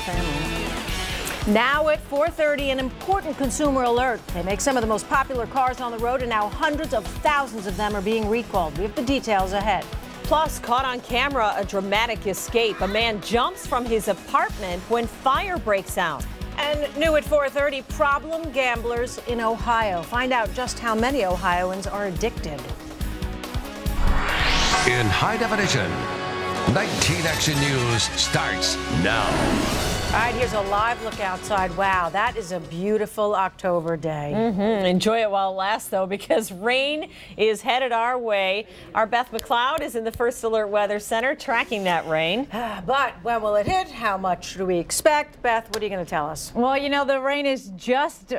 family. Now at 4:30, an important consumer alert. They make some of the most popular cars on the road, and now hundreds of thousands of them are being recalled. We have the details ahead. Plus, caught on camera, a dramatic escape. A man jumps from his apartment when fire breaks out. And new at 4:30, problem gamblers in Ohio. Find out just how many Ohioans are addicted. In high definition, 19 Action News starts now. All right, here's a live look outside. Wow, that is a beautiful October day. Enjoy it while it lasts, though, because rain is headed our way. Our Beth McLeod is in the First Alert Weather Center tracking that rain. But when will it hit? How much do we expect? Beth, what are you going to tell us? Well, you know, the rain is just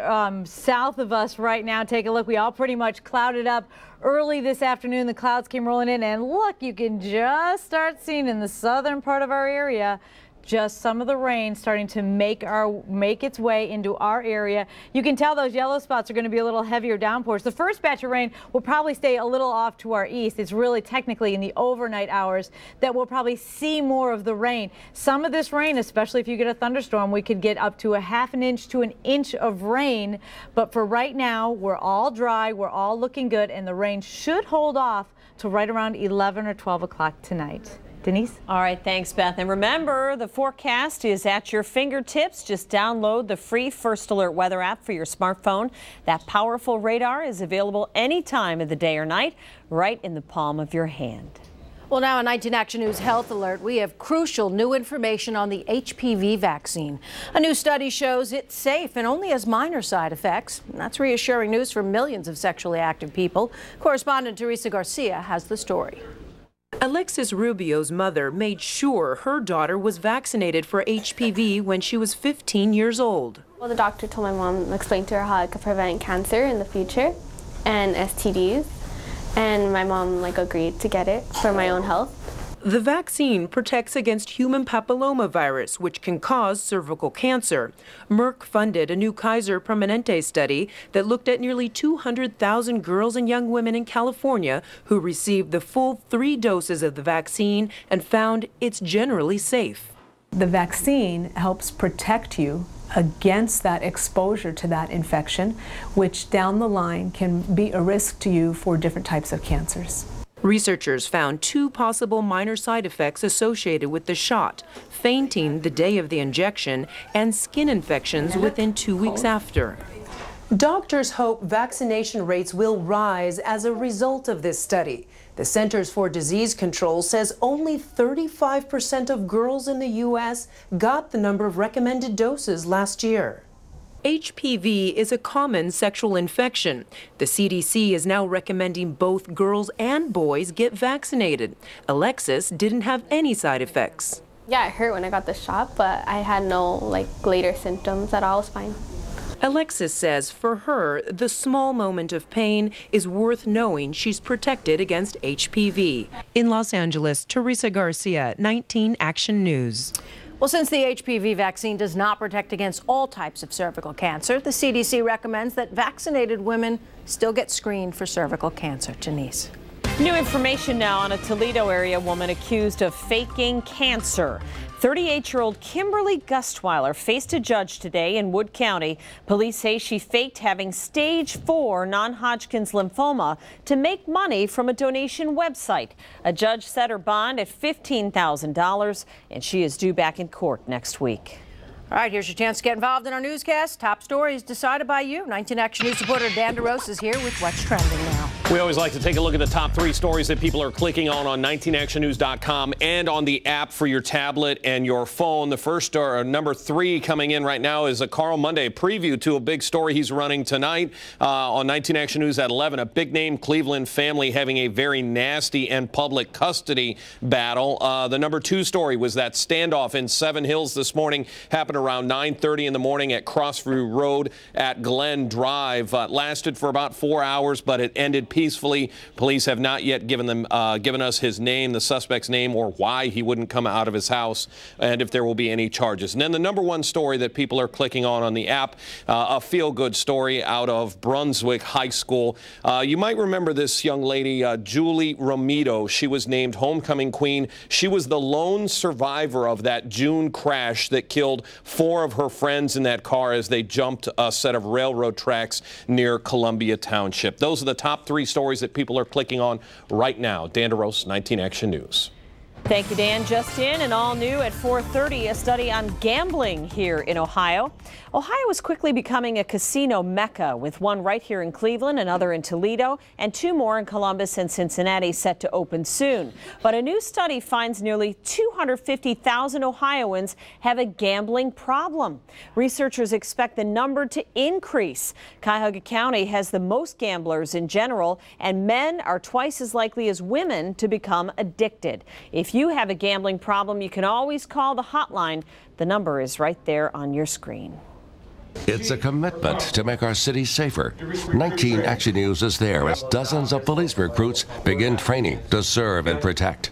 south of us right now. Take a look. We all pretty much clouded up. Early this afternoon, the clouds came rolling in, and look, you can just start seeing in the southern part of our area just some of the rain starting to make its way into our area. You can tell those yellow spots are going to be a little heavier downpours. The first batch of rain will probably stay a little off to our east. It's really technically in the overnight hours that we'll probably see more of the rain. Some of this rain, especially if you get a thunderstorm, we could get up to a ½ an inch to an inch of rain. But for right now, we're all dry, we're all looking good, and the rain should hold off till right around 11 or 12 o'clock tonight. Denise? All right, thanks, Beth. And remember, the forecast is at your fingertips. Just download the free First Alert weather app for your smartphone. That powerful radar is available any time of the day or night, right in the palm of your hand. Well, now on 19 Action News Health Alert, we have crucial new information on the HPV vaccine. A new study shows it's safe and only has minor side effects. And that's reassuring news for millions of sexually active people. Correspondent Teresa Garcia has the story. Alexis Rubio's mother made sure her daughter was vaccinated for HPV when she was 15 years old. Well, the doctor told my mom, explained to her how I could prevent cancer in the future and STDs, and my mom agreed to get it for my own health. The vaccine protects against human papillomavirus, which can cause cervical cancer. Merck funded a new Kaiser Permanente study that looked at nearly 200,000 girls and young women in California who received the full 3 doses of the vaccine and found it's generally safe. The vaccine helps protect you against that exposure to that infection, which down the line can be a risk to you for different types of cancers. Researchers found 2 possible minor side effects associated with the shot: fainting the day of the injection and skin infections within 2 weeks after. Doctors hope vaccination rates will rise as a result of this study. The Centers for Disease Control says only 35% of girls in the U.S. got the number of recommended doses last year. HPV is a common sexual infection. The CDC is now recommending both girls and boys get vaccinated. Alexis didn't have any side effects. Yeah, it hurt when I got the shot, but I had no later symptoms at all. It was fine. Alexis says for her, the small moment of pain is worth knowing she's protected against HPV. In Los Angeles, Teresa Garcia, 19 Action News. Well, since the HPV vaccine does not protect against all types of cervical cancer, the CDC recommends that vaccinated women still get screened for cervical cancer. Denise. New information now on a Toledo area woman accused of faking cancer. 38-year-old Kimberly Gustweiler faced a judge today in Wood County. Police say she faked having stage 4 non-Hodgkin's lymphoma to make money from a donation website. A judge set her bond at $15,000, and she is due back in court next week. All right, here's your chance to get involved in our newscast. Top stories decided by you. 19 Action News reporter Dan DeRose is here with what's trending now. We always like to take a look at the top 3 stories that people are clicking on 19actionnews.com and on the app for your tablet and your phone. The first story, number 3 coming in right now, is a Carl Monday preview to a big story he's running tonight on 19 Action News at 11. A big-name Cleveland family having a very nasty and public custody battle. The number 2 story was that standoff in Seven Hills this morning. Happened around 9:30 in the morning at Crossview Road at Glen Drive. Lasted for about 4 hours, but it ended peacefully. Police have not yet given us his name, the suspect's name, or why he wouldn't come out of his house, and if there will be any charges. And then the #1 story that people are clicking on the app, a feel-good story out of Brunswick High School. You might remember this young lady, Julie Romito. She was named Homecoming Queen. She was the lone survivor of that June crash that killed 4 of her friends in that car as they jumped a set of railroad tracks near Columbia Township. Those are the top 3 stories that people are clicking on right now. Dan DeRose, 19 Action News. Thank you, Dan. Just in and all new at 4:30, a study on gambling here in Ohio. Ohio is quickly becoming a casino mecca, with one right here in Cleveland, another in Toledo, and 2 more in Columbus and Cincinnati set to open soon. But a new study finds nearly 250,000 Ohioans have a gambling problem. Researchers expect the number to increase. Cuyahoga County has the most gamblers in general, and men are twice as likely as women to become addicted. If you have a gambling problem, you can always call the hotline. The number is right there on your screen. It's a commitment to make our city safer. 19 Action News is there as dozens of police recruits begin training to serve and protect.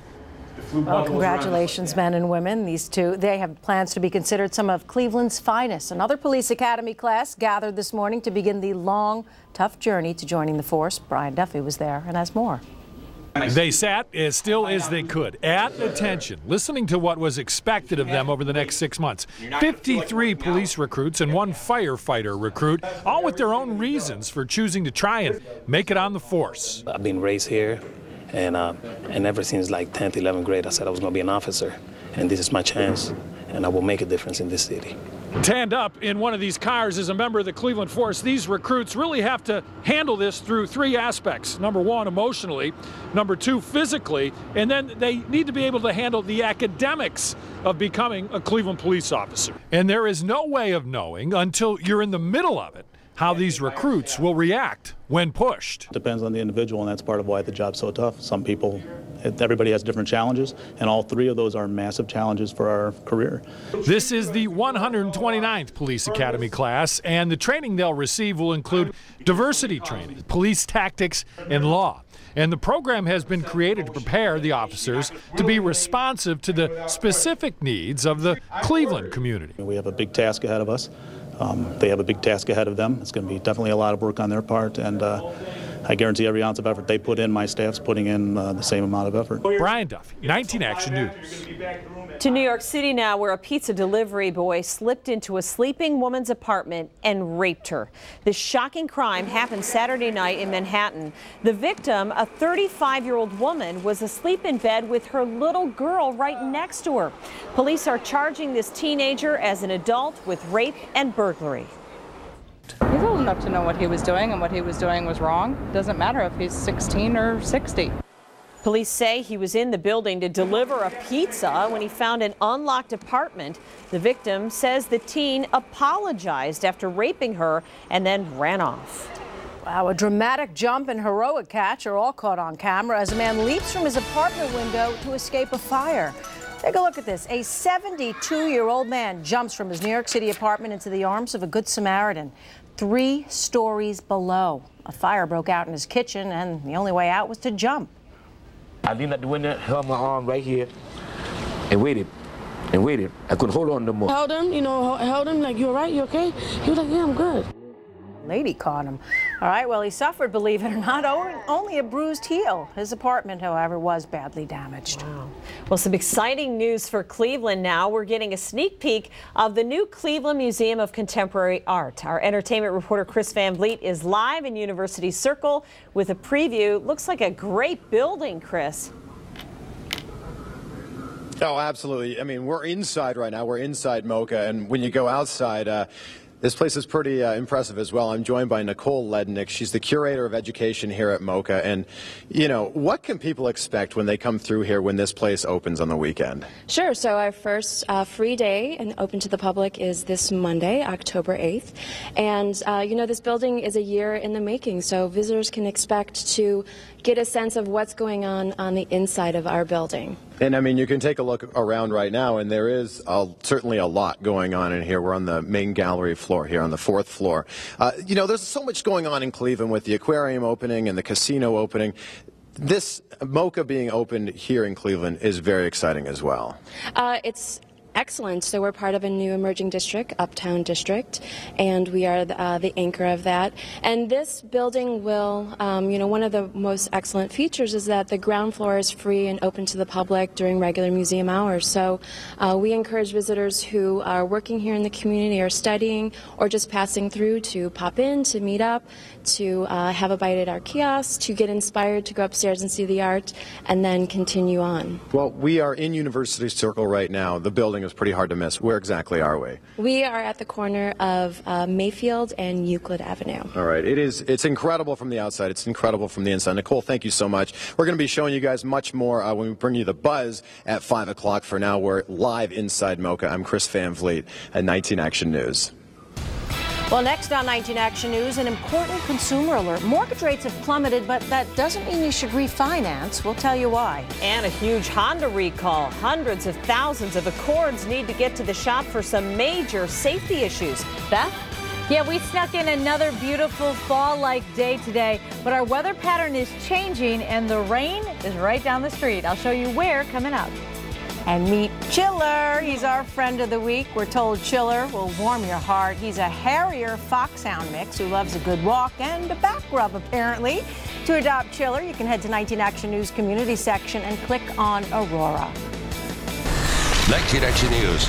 Well, congratulations, men and women. These two, they have plans to be considered some of Cleveland's finest. Another police academy class gathered this morning to begin the long, tough journey to joining the force. Brian Duffy was there and has more. They sat as still as they could, at attention, listening to what was expected of them over the next 6 months. 53 police recruits and 1 firefighter recruit, all with their own reasons for choosing to try and make it on the force. I've been raised here, and ever since like 10th, 11th grade, I said I was going to be an officer, and this is my chance, and I will make a difference in this city. Tanned up in one of these cars is a member of the Cleveland Force. These recruits really have to handle this through 3 aspects. Number 1, emotionally. Number 2, physically. And then they need to be able to handle the academics of becoming a Cleveland police officer. And there is no way of knowing until you're in the middle of it how these recruits will react when pushed. Depends on the individual, and that's part of why the job's so tough. Some people, everybody has different challenges, and all 3 of those are massive challenges for our career. This is the 129th Police Academy class, and the training they'll receive will include diversity training, police tactics, and law. And the program has been created to prepare the officers to be responsive to the specific needs of the Cleveland community. We have a big task ahead of us. They have a big task ahead of them. It's going to be definitely a lot of work on their part, and I guarantee every ounce of effort they put in, my staff's putting in the same amount of effort. Brian Duffy, 19 Action News. To New York City now, where a pizza delivery boy slipped into a sleeping woman's apartment and raped her. This shocking crime happened Saturday night in Manhattan. The victim, a 35-year-old woman, was asleep in bed with her little girl right next to her. Police are charging this teenager as an adult with rape and burglary. He's old enough to know what he was doing, and what he was doing was wrong. Doesn't matter if he's 16 or 60. Police say he was in the building to deliver a pizza when he found an unlocked apartment. The victim says the teen apologized after raping her and then ran off. Wow, a dramatic jump and heroic catch are all caught on camera as a man leaps from his apartment window to escape a fire. Take a look at this. A 72-year-old man jumps from his New York City apartment into the arms of a Good Samaritan. 3 stories below. A fire broke out in his kitchen, and the only way out was to jump. I leaned out the window, held my arm right here, and waited, and waited. I couldn't hold on no more. Held him, held him like, you all right, you okay? He was like, yeah, I'm good. Lady caught him. All right, well, he suffered, believe it or not, only a bruised heel. His apartment, however, was badly damaged. Wow. Well, some exciting news for Cleveland now. We're getting a sneak peek of the new Cleveland Museum of Contemporary Art. Our entertainment reporter Chris Van Vliet is live in University Circle with a preview. Looks like a great building, Chris. Oh, absolutely. I mean, we're inside right now. We're inside MoCA, and when you go outside, this place is pretty impressive as well. I'm joined by Nicole Lednick. She's the curator of education here at MoCA. And, you know, what can people expect when they come through here when this place opens on the weekend? Sure. So our first free day and open to the public is this Monday, October 8th. And, you know, this building is a year in the making, so visitors can expect to get a sense of what's going on the inside of our building. And I mean, you can take a look around right now, and there is certainly a lot going on in here. We're on the main gallery floor here on the 4th floor. You know, there's so much going on in Cleveland with the aquarium opening and the casino opening. This MOCA being opened here in Cleveland is very exciting as well. It's excellent. So we're part of a new emerging district, Uptown District, and we are the anchor of that. And this building will, you know, one of the most excellent features is that the ground floor is free and open to the public during regular museum hours. So we encourage visitors who are working here in the community or studying or just passing through to pop in, to meet up, to have a bite at our kiosk, to get inspired, to go upstairs and see the art, and then continue on. Well, we are in University Circle right now. The building is pretty hard to miss. Where exactly are we? We are at the corner of Mayfield and Euclid Avenue. All right. It's incredible from the outside. It's incredible from the inside. Nicole, thank you so much. We're going to be showing you guys much more when we bring you the buzz at 5 o'clock. For now, we're live inside MOCA. I'm Chris Van Vliet at 19 Action News. Well, next on 19 Action News, an important consumer alert. Mortgage rates have plummeted, but that doesn't mean you should refinance. We'll tell you why. And a huge Honda recall. Hundreds of thousands of Accords need to get to the shop for some major safety issues. Beth? Yeah, we snuck in another beautiful fall-like day today, but our weather pattern is changing and the rain is right down the street. I'll show you where coming up. And meet Chiller. He's our friend of the week. We're told Chiller will warm your heart. He's a Harrier Foxhound mix who loves a good walk and a back rub, apparently. To adopt Chiller, you can head to 19 Action News community section and click on Aurora. 19 Action News.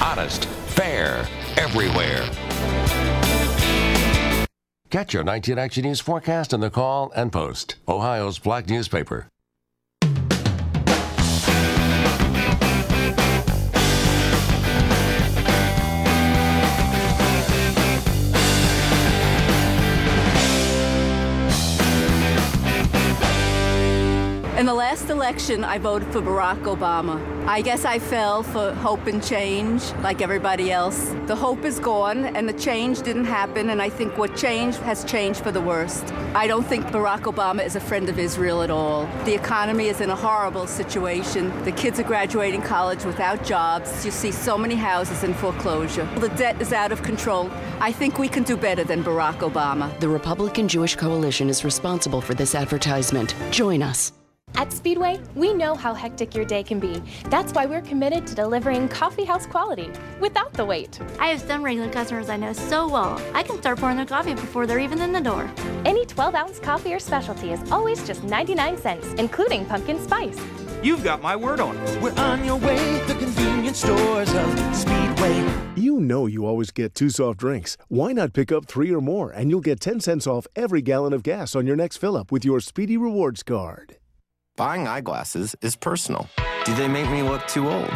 Honest, fair, everywhere. Get your 19 Action News forecast in the Call and Post, Ohio's black newspaper. In the last election, I voted for Barack Obama. I guess I fell for hope and change, like everybody else. The hope is gone, and the change didn't happen, and I think what changed has changed for the worst. I don't think Barack Obama is a friend of Israel at all. The economy is in a horrible situation. The kids are graduating college without jobs. You see so many houses in foreclosure. The debt is out of control. I think we can do better than Barack Obama. The Republican Jewish Coalition is responsible for this advertisement. Join us. At Speedway, we know how hectic your day can be. That's why we're committed to delivering coffee house quality without the wait. I have some regular customers I know so well. I can start pouring their coffee before they're even in the door. Any 12-ounce coffee or specialty is always just 99 cents, including pumpkin spice. You've got my word on it. We're on your way, the convenience stores of Speedway. You know you always get 2 soft drinks. Why not pick up 3 or more and you'll get 10 cents off every gallon of gas on your next fill-up with your Speedy Rewards card. Buying eyeglasses is personal. Do they make me look too old?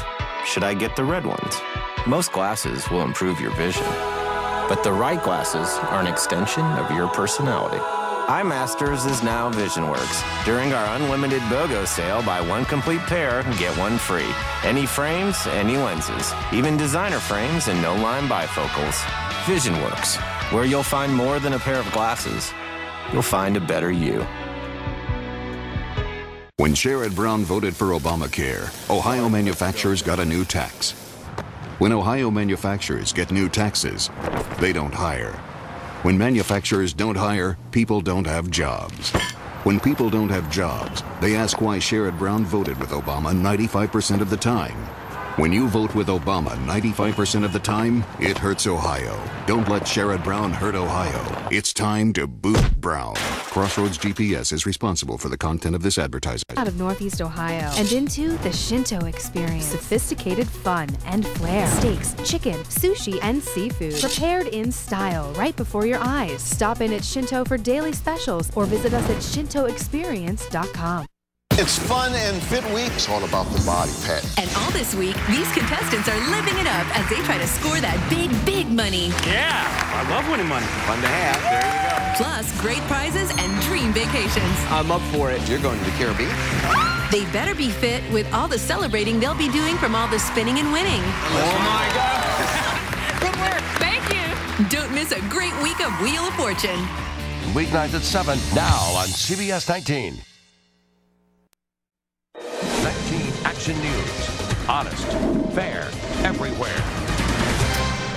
Should I get the red ones? Most glasses will improve your vision, but the right glasses are an extension of your personality. EyeMasters is now VisionWorks. During our unlimited BOGO sale, buy 1 complete pair and get 1 free. Any frames, any lenses, even designer frames and no-line bifocals. VisionWorks, where you'll find more than a pair of glasses. You'll find a better you. When Sherrod Brown voted for Obamacare, Ohio manufacturers got a new tax. When Ohio manufacturers get new taxes, they don't hire. When manufacturers don't hire, people don't have jobs. When people don't have jobs, they ask why Sherrod Brown voted with Obama 95% of the time. When you vote with Obama 95% of the time, it hurts Ohio. Don't let Sherrod Brown hurt Ohio. It's time to boot Brown. Crossroads GPS is responsible for the content of this advertisement. Out of Northeast Ohio and into the Shinto experience. Sophisticated fun and flair. Steaks, chicken, sushi, and seafood. Prepared in style right before your eyes. Stop in at Shinto for daily specials or visit us at shintoexperience.com. It's Fun and Fit Week. It's all about the body, Pat. And all this week, these contestants are living it up as they try to score that big, big money. Yeah, I love winning money. Fun to have. There you go. Plus, great prizes and dream vacations. I'm up for it. You're going to the Caribbean? They better be fit with all the celebrating they'll be doing from all the spinning and winning. Oh, my God. Good work. Thank you. Don't miss a great week of Wheel of Fortune. Weeknights at 7, now on CBS 19. 19 Action News. Honest, fair, everywhere.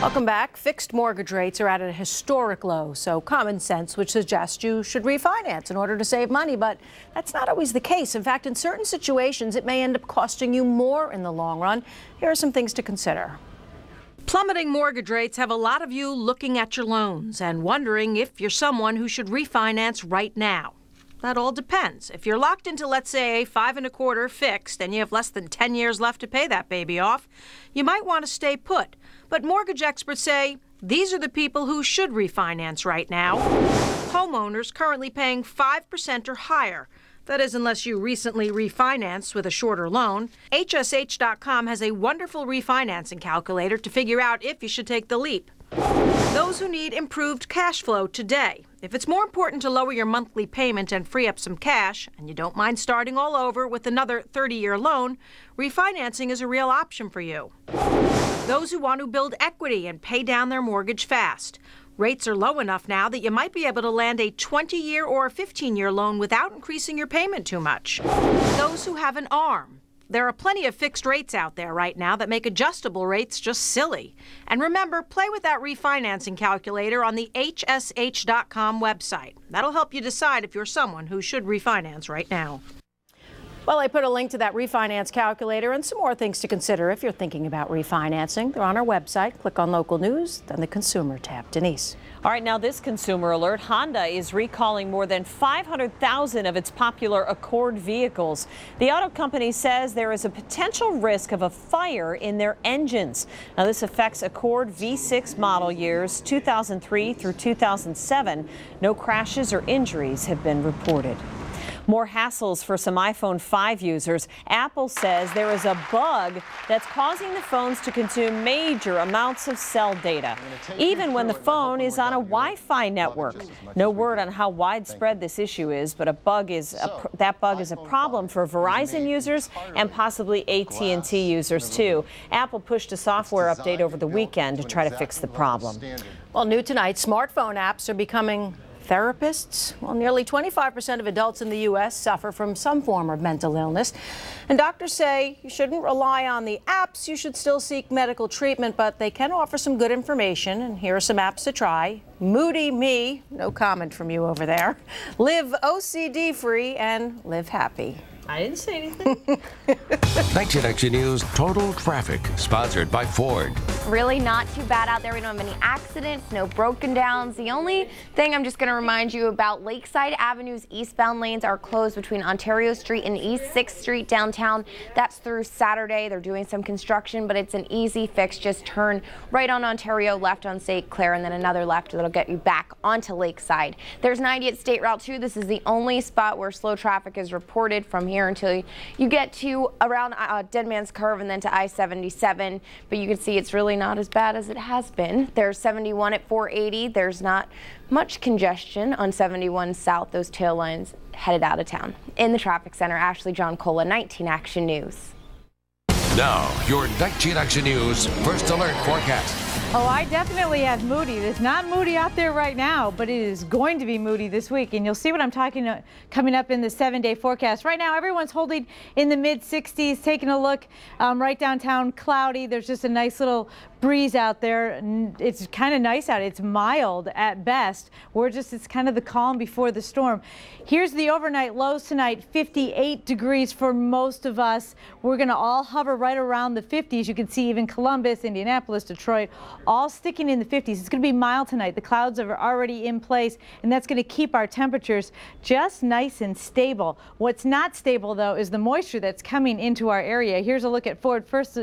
Welcome back. Fixed mortgage rates are at a historic low, so common sense would suggest you should refinance in order to save money, but that's not always the case. In fact, in certain situations, it may end up costing you more in the long run. Here are some things to consider. Plummeting mortgage rates have a lot of you looking at your loans and wondering if you're someone who should refinance right now. That all depends. If you're locked into, let's say, 5.25 fixed and you have less than 10 years left to pay that baby off, you might want to stay put. But mortgage experts say these are the people who should refinance right now. Homeowners currently paying 5% or higher. That is, unless you recently refinanced with a shorter loan. HSH.com has a wonderful refinancing calculator to figure out if you should take the leap. Those who need improved cash flow today. If it's more important to lower your monthly payment and free up some cash, and you don't mind starting all over with another 30-year loan, refinancing is a real option for you. Those who want to build equity and pay down their mortgage fast. Rates are low enough now that you might be able to land a 20-year or 15-year loan without increasing your payment too much. Those who have an ARM. There are plenty of fixed rates out there right now that make adjustable rates just silly. And remember, play with that refinancing calculator on the HSH.com website. That'll help you decide if you're someone who should refinance right now. Well, I put a link to that refinance calculator and some more things to consider if you're thinking about refinancing. They're on our website. Click on local news, then the consumer tab. Denise. All right, now this consumer alert. Honda is recalling more than 500,000 of its popular Accord vehicles. The auto company says there is a potential risk of a fire in their engines. Now, this affects Accord V6 model years 2003 through 2007. No crashes or injuries have been reported. More hassles for some iPhone 5 users. Apple says there is a bug that's causing the phones to consume major amounts of cell data, even when the phone is on a Wi-Fi network. No word on how widespread this issue is, but that bug is a problem for Verizon users and possibly AT&T users too. Apple pushed a software update over the weekend to try to fix the problem. Well, new tonight, smartphone apps are becoming therapists. Well, nearly 25% of adults in the U.S. suffer from some form of mental illness. And doctors say you shouldn't rely on the apps. You should still seek medical treatment, but they can offer some good information. And here are some apps to try. Moody Me, no comment from you over there. Live OCD free and live happy. I didn't say anything. 19 Action News Total Traffic, sponsored by Ford. Really not too bad out there. We don't have any accidents, no broken downs. The only thing I'm just going to remind you about, Lakeside Avenue's eastbound lanes are closed between Ontario Street and East 6th Street downtown. That's through Saturday. They're doing some construction, but it's an easy fix. Just turn right on Ontario, left on St. Clair, and then another left that'll get you back onto Lakeside. There's 90 at State Route 2. This is the only spot where slow traffic is reported from here until you get to around Dead Man's Curve and then to I-77, but you can see it's really not as bad as it has been. There's 71 at 480. There's not much congestion on 71 South, those tail lines headed out of town. In the traffic center, Ashley John Cola, 19 Action News. Now, your 19 Action News First Alert forecast. Oh, I definitely have moody. It's not moody out there right now, but it is going to be moody this week. And you'll see what I'm talking about coming up in the 7-day forecast. Right now, everyone's holding in the mid-60s. Taking a look right downtown, cloudy. There's just a nice little breeze out there. It's kind of nice out. It's mild at best. It's kind of the calm before the storm. Here's the overnight lows tonight, 58 degrees for most of us. We're going to all hover right around the 50s. You can see even Columbus, Indianapolis, Detroit, all sticking in the 50s. It's going to be mild tonight. The clouds are already in place, and that's going to keep our temperatures just nice and stable. What's not stable, though, is the moisture that's coming into our area. Here's a look at Ford First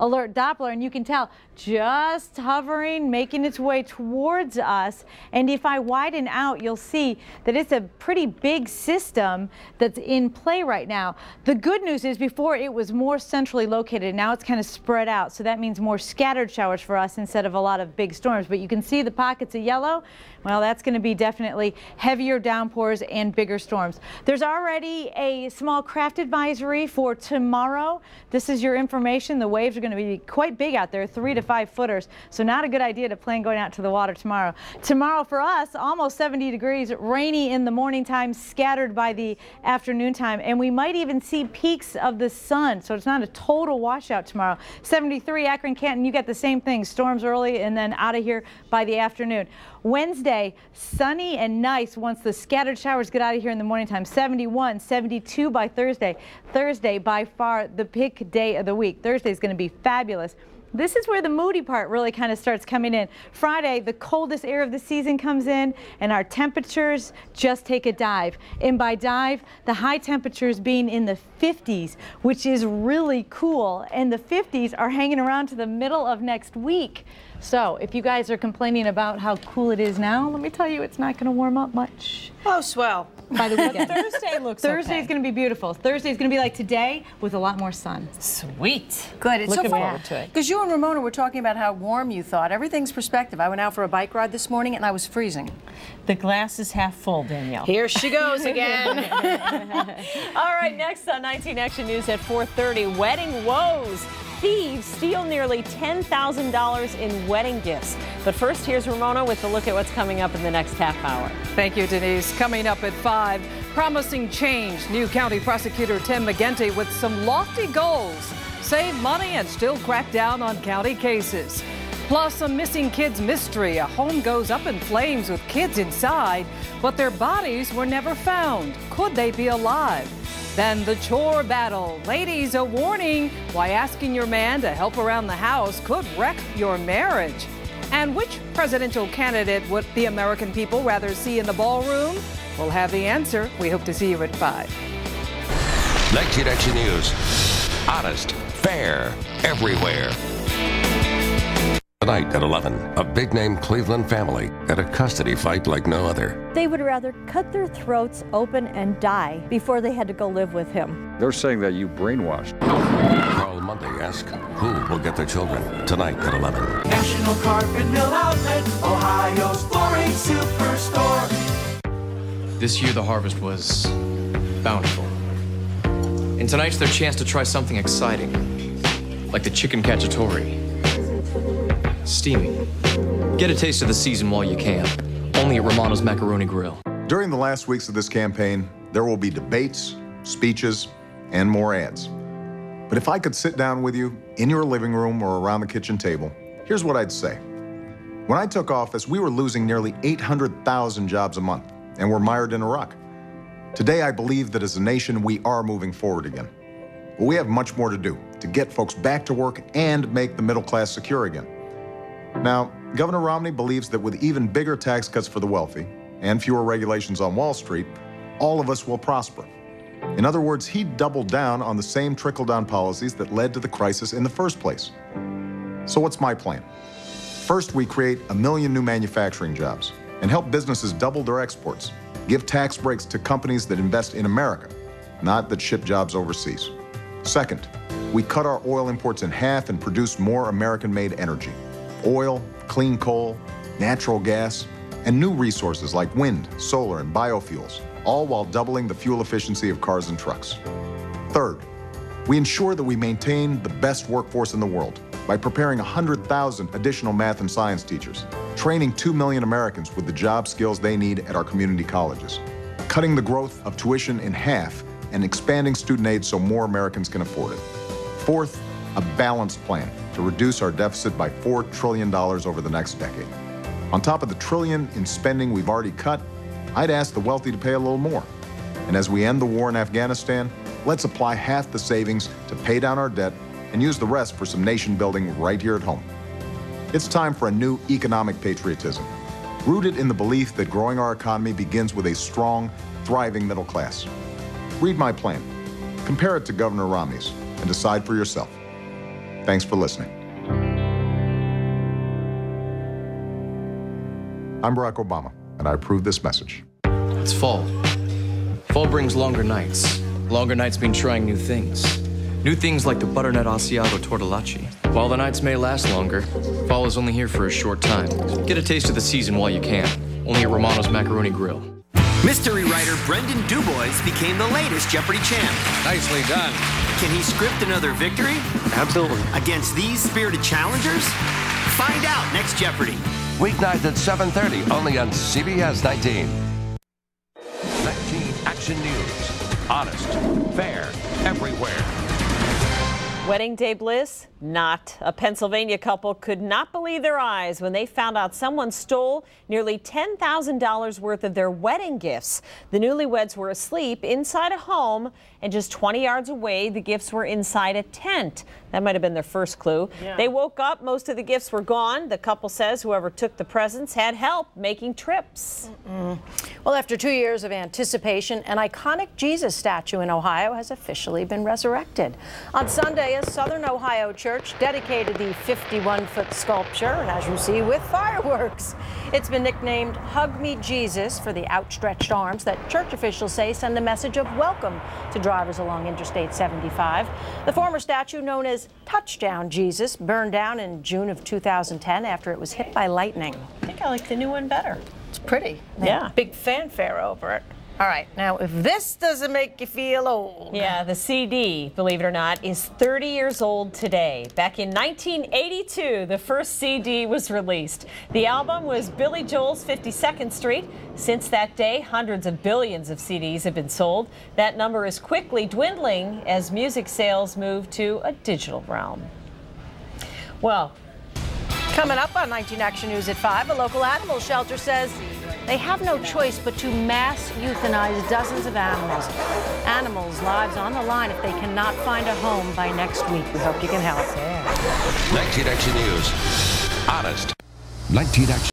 Alert Doppler, and you can tell just hovering, making its way towards us. And if I widen out, you'll see that it's a pretty big system that's in play right now. The good news is before it was more centrally located. Now it's kind of spread out, so that means more scattered showers for us instead instead of a lot of big storms. But you can see the pockets of yellow. Well, that's going to be definitely heavier downpours and bigger storms. There's already a small craft advisory for tomorrow. This is your information. The waves are going to be quite big out there, 3 to 5 footers. So not a good idea to plan going out to the water tomorrow. Tomorrow for us, almost 70 degrees, rainy in the morning time, scattered by the afternoon time. And we might even see peaks of the sun. So it's not a total washout tomorrow. 73 Akron, Canton, you get the same thing. Storms early and then out of here by the afternoon. Wednesday, sunny and nice once the scattered showers get out of here in the morning time. 71, 72 by Thursday. Thursday, by far the pick day of the week. Thursday is going to be fabulous. This is where the moody part really kind of starts coming in. Friday, the coldest air of the season comes in, and our temperatures just take a dive. And by dive, the high temperatures being in the 50s, which is really cool. And the 50s are hanging around to the middle of next week. So if you guys are complaining about how cool it is now, let me tell you, it's not going to warm up much. Oh, swell. By the weekend. Thursday looks Thursday's okay. going to be beautiful. Thursday's going to be like today with a lot more sun. Sweet. Good. It's Looking so forward to it. Because you and Ramona were talking about how warm you thought. Everything's perspective. I went out for a bike ride this morning and I was freezing. The glass is half full, Danielle. Here she goes again. All right, next on 19 Action News at 4:30, wedding woes. Thieves steal nearly $10,000 in wedding gifts. But first, here's Ramona with a look at what's coming up in the next half hour. Thank you, Denise. Coming up at 5, promising change. New County Prosecutor Tim McGinty with some lofty goals. Save money and still crack down on county cases. Plus, a missing kids mystery. A home goes up in flames with kids inside, but their bodies were never found. Could they be alive? Then the chore battle. Ladies, a warning. Why asking your man to help around the house could wreck your marriage. And which presidential candidate would the American people rather see in the ballroom? We'll have the answer. We hope to see you at 5. 19 Action News. Honest, fair, everywhere. Tonight at 11, a big-name Cleveland family at a custody fight like no other. They would rather cut their throats open and die before they had to go live with him. They're saying that you brainwashed. Carl Monday asks, who will get their children? Tonight at 11. National Carpet Mill Outlet, Ohio's flooring superstore. This year the harvest was bountiful. And tonight's their chance to try something exciting, like the chicken cacciatore. Steaming. Get a taste of the season while you can. Only at Romano's Macaroni Grill. During the last weeks of this campaign, there will be debates, speeches, and more ads. But if I could sit down with you in your living room or around the kitchen table, here's what I'd say. When I took office, we were losing nearly 800,000 jobs a month, and we're mired in a rut. Today, I believe that as a nation, we are moving forward again. But we have much more to do to get folks back to work and make the middle class secure again. Now, Governor Romney believes that with even bigger tax cuts for the wealthy and fewer regulations on Wall Street, all of us will prosper. In other words, he doubled down on the same trickle-down policies that led to the crisis in the first place. So what's my plan? First, we create 1 million new manufacturing jobs and help businesses double their exports. Give tax breaks to companies that invest in America, not that ship jobs overseas. Second, we cut our oil imports in half and produce more American-made energy. Oil, clean coal, natural gas, and new resources like wind, solar, and biofuels, all while doubling the fuel efficiency of cars and trucks. Third, we ensure that we maintain the best workforce in the world by preparing 100,000 additional math and science teachers, training 2 million Americans with the job skills they need at our community colleges, cutting the growth of tuition in half, and expanding student aid so more Americans can afford it. Fourth, a balanced plan to reduce our deficit by $4 trillion over the next decade. On top of the trillion in spending we've already cut, I'd ask the wealthy to pay a little more. And as we end the war in Afghanistan, let's apply half the savings to pay down our debt and use the rest for some nation building right here at home. It's time for a new economic patriotism, rooted in the belief that growing our economy begins with a strong, thriving middle class. Read my plan, compare it to Governor Romney's, and decide for yourself. Thanks for listening. I'm Barack Obama, and I approve this message. It's fall. Fall brings longer nights. Longer nights mean trying new things. New things like the butternut Asiago tortellacci. While the nights may last longer, fall is only here for a short time. Get a taste of the season while you can. Only at Romano's Macaroni Grill. Mystery writer Brendan DuBois became the latest Jeopardy champ. Nicely done. Can he script another victory? Absolutely. Against these spirited challengers? Find out next Jeopardy! Weeknights at 7:30, only on CBS 19. 19 Action News. Honest, fair, everywhere. Wedding day bliss? Not. A Pennsylvania couple could not believe their eyes when they found out someone stole nearly $10,000 worth of their wedding gifts. The newlyweds were asleep inside a home, and just 20 yards away, the gifts were inside a tent. That might have been their first clue. Yeah. They woke up, most of the gifts were gone. The couple says whoever took the presents had help making trips. Well, after 2 years of anticipation, an iconic Jesus statue in Ohio has officially been resurrected. On Sunday, a Southern Ohio church dedicated the 51-foot sculpture, and as you see, with fireworks. It's been nicknamed Hug Me Jesus for the outstretched arms that church officials say send a message of welcome to drivers along Interstate 75. The former statue, known as Touchdown Jesus, burned down in June of 2010 after it was hit by lightning. I think I like the new one better. It's pretty. Yeah. Big fanfare over it. All right, now if this doesn't make you feel old. Yeah, the CD, believe it or not, is 30 years old today. Back in 1982, the first CD was released. The album was Billy Joel's 52nd Street. Since that day, hundreds of billions of CDs have been sold. That number is quickly dwindling as music sales move to a digital realm. Well, coming up on 19 Action News at 5, a local animal shelter says they have no choice but to mass euthanize dozens of animals. Animals' lives on the line if they cannot find a home by next week. We hope you can help. 19 Action News. Honest. 19 Action.